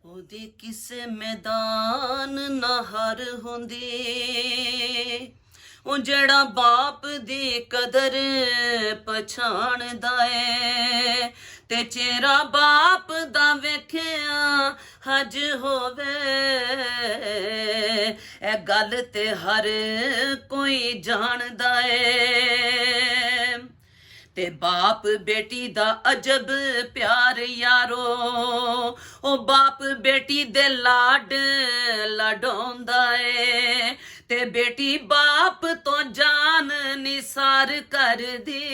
ਉਹਦੀ ਕਿਸੇ ਮੈਦਾਨ ਨਾ ਹਾਰ ਹੁੰਦੀ, ਉਹ ਜਿਹੜਾ ਬਾਪ ਦੀ ਕਦਰ ਪਛਾਣਦਾ ਏ, ਤੇ ਚਿਹਰਾ ਬਾਪ ਦਾ ਵੇਖਿਆ ਹਜ ਹੋਵੇ। ਇਹ ਗੱਲ ਤੇ ਹਰ ਕੋਈ ਜਾਣਦਾ ਏ। ਤੇ ਬਾਪ ਬੇਟੀ ਦਾ ਅਜਬ ਪਿਆਰ ਯਾਰੋ, ਉਹ ਬਾਪ ਬੇਟੀ ਦੇ ਲਾਡ ਲਡਾਉਂਦਾ ਏ, ਤੇ ਬੇਟੀ ਬਾਪ ਤੋਂ ਜਾਨ ਨਿਸਾਰ ਕਰਦੀ,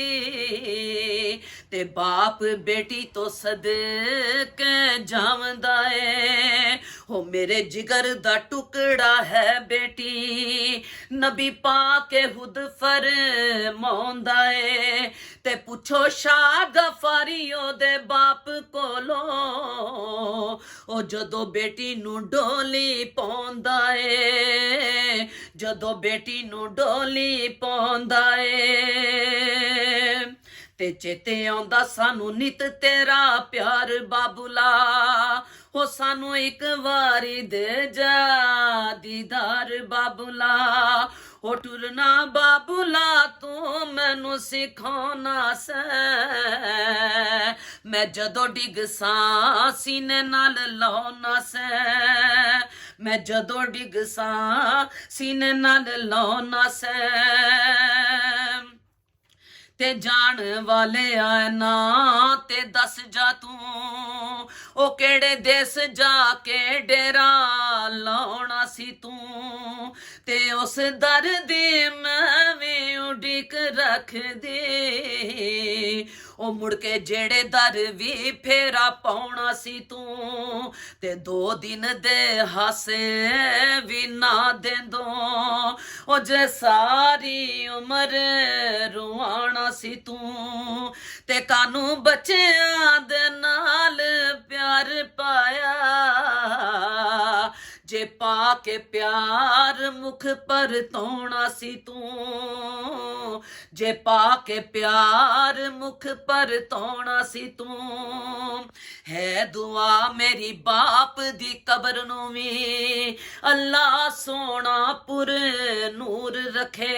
ਤੇ ਬਾਪ ਬੇਟੀ ਤੋਂ ਸਦਕੇ ਜਾਵੰਦਾ ਏ। ਹੋ ਮੇਰੇ ਜਿਗਰ ਦਾ ਟੁਕੜਾ ਹੈ ਬੇਟੀ, ਨਬੀ ਪਾਕ ਹੁਦ ਫਰਮਾਉਂਦਾ ਏ, ਤੇ ਪੁੱਛੋ ਸ਼ਾਹ ਗਫਾਰੀ ਉਹਦੇ ਬਾਪ ਕੋਲੋਂ, ਉਹ ਜਦੋਂ ਬੇਟੀ ਨੂੰ ਡੋਲੀ ਪਾਉਂਦਾ ਏ, ਜਦੋਂ ਬੇਟੀ ਨੂੰ ਡੋਲੀ ਪਾਉਂਦਾ ਏ। ਤੇ ਚੇਤੇ ਆਉਂਦਾ ਸਾਨੂੰ ਨਿਤ ਤੇਰਾ ਪਿਆਰ ਬਾਬੁਲਾ, ਹੋ ਸਾਨੂੰ ਇੱਕ ਵਾਰੀ ਦੇ ਜਾ ਦੀਦਾਰ ਬਾਬੁਲਾ। ਹੋ ਟੁਰਨਾ ਬਾਬੁਲਾ ਤੂੰ ਮੈਨੂੰ ਸਿਖਾਉਣਾ ਸੈ, ਮੈਂ ਜਦੋਂ ਡਿੱਗ ਸਾਂ ਸੀਨੇ ਨਾਲ ਲਾਉਣਾ ਸੈ, ਮੈਂ ਜਦੋਂ ਡਿੱਗ ਸਾਂ ਸੀਨੇ ਨਾਲ ਲਾਉਣਾ ਸੈ। ਤੇ ਜਾਣ ਵਾਲੇ ਆ ਨਾ ਤੇ ਦੱਸ ਜਾ ਤੂੰ, ਉਹ ਕਿਹੜੇ ਦੇਸ ਜਾ ਕੇ ਡੇਰਾ ਲਾਉਣਾ ਸੀ ਤੂੰ, ਤੇ ਉਸ ਦਰ ਦੀ ਮੈਂ ਵੀ ਉਡੀਕ ਰੱਖਦੀ, ਉਹ ਮੁੜ ਕੇ ਜਿਹੜੇ ਦਰ ਵੀ ਫੇਰਾ ਪਾਉਣਾ ਸੀ ਤੂੰ, ਤੇ 2 ਦਿਨ ਦੇ ਹਾਸੇ ਵੀ ਨਾ ਦੇਂਦੋਂ, ਉਹ ਜੇ ਸਾਰੀ ਉਮਰ ਰੁਆਣਾ ਸੀ ਤੂੰ, ਤੇ ਕਾਨੂੰ ਬੱਚਿਆਂ ਦੇ ਨਾਲ ਪਿਆਰ ਪਾਇਆ, ਜੇ ਪਾ ਕੇ ਪਿਆਰ ਮੁਖ ਪਰਤਾਉਣਾ ਸੀ ਤੂੰ, ਜੇ ਪਾ ਕੇ ਪਿਆਰ ਮੁਖ ਪਰਤਾਉਣਾ ਸੀ ਤੂੰ। ਹੈ ਦੁਆ ਮੇਰੀ ਬਾਪ ਦੀ ਕਬਰ ਨੂੰ ਵੀ ਅੱਲਾ ਸੋਹਣਾ ਪੁਰ ਨੂਰ ਰੱਖੇ,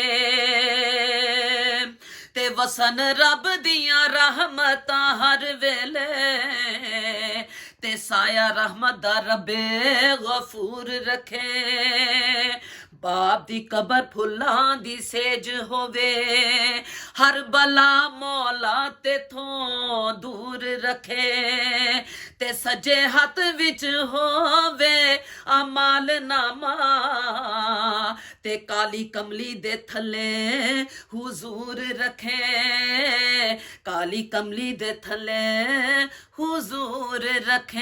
ਤੇ ਵਸਨ ਰੱਬ ਦੀਆਂ ਰਹਿਮਤਾਂ ਹਰ ਵੇਲੇ, ਤੇ ਸਾਇਆ ਰਹਿਮਤ ਦਾ ਰੱਬੇ ਗਫੂਰ ਰੱਖੇ। ਬਾਪ ਦੀ ਕਬਰ ਫੁੱਲਾਂ ਦੀ ਸੇਜ ਹੋਵੇ, ਹਰ ਬਲਾ ਮੌਲਾ ਤੇਥੋਂ ਦੂਰ ਰੱਖੇ, ਤੇ ਸੱਜੇ ਹੱਥ ਵਿੱਚ ਹੋਵੇ ਅਮਾਲ ਨਾਮਾ, ਤੇ ਕਾਲੀ ਕਮਲੀ ਦੇ ਥੱਲੇ ਹੁਜ਼ੂਰ ਰੱਖੇ, ਕਾਲੀ ਕਮਲੀ ਦੇ ਥੱਲੇ ਹੁਜ਼ੂਰ ਰੱਖੇ।